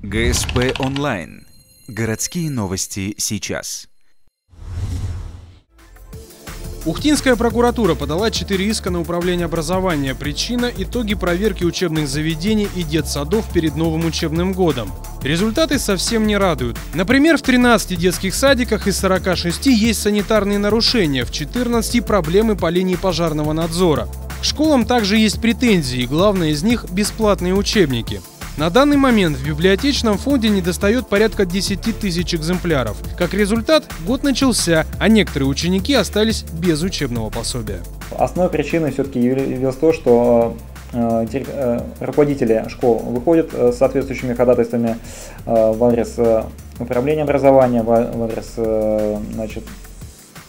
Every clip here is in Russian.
ГСП онлайн. Городские новости сейчас. Ухтинская прокуратура подала 4 иска на управление образования. Причина – итоги проверки учебных заведений и детсадов перед новым учебным годом. Результаты совсем не радуют. Например, в 13 детских садиках из 46 есть санитарные нарушения, в 14 – проблемы по линии пожарного надзора. К школам также есть претензии, и главное из них – бесплатные учебники. На данный момент в библиотечном фонде недостает порядка 10 тысяч экземпляров. Как результат, год начался, а некоторые ученики остались без учебного пособия. Основной причиной все-таки явилось то, что руководители школ выходят с соответствующими ходатайствами в адрес управления образования, в адрес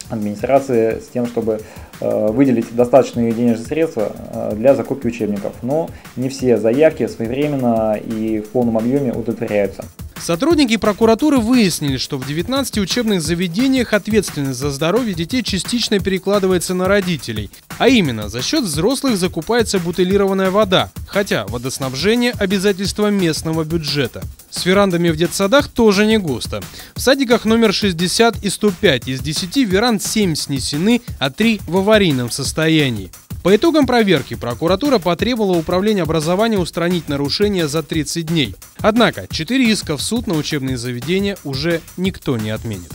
администрации с тем, чтобы выделить достаточные денежные средства для закупки учебников. Но не все заявки своевременно и в полном объеме удовлетворяются. Сотрудники прокуратуры выяснили, что в 19 учебных заведениях ответственность за здоровье детей частично перекладывается на родителей. А именно, за счет взрослых закупается бутылированная вода, хотя водоснабжение – обязательство местного бюджета. С верандами в детсадах тоже не густо. В садиках номер 60 и 105 из 10 веранд 7 снесены, а 3 в аварийном состоянии. По итогам проверки прокуратура потребовала управление образования устранить нарушения за 30 дней. Однако 4 иска в суд на учебные заведения уже никто не отменит.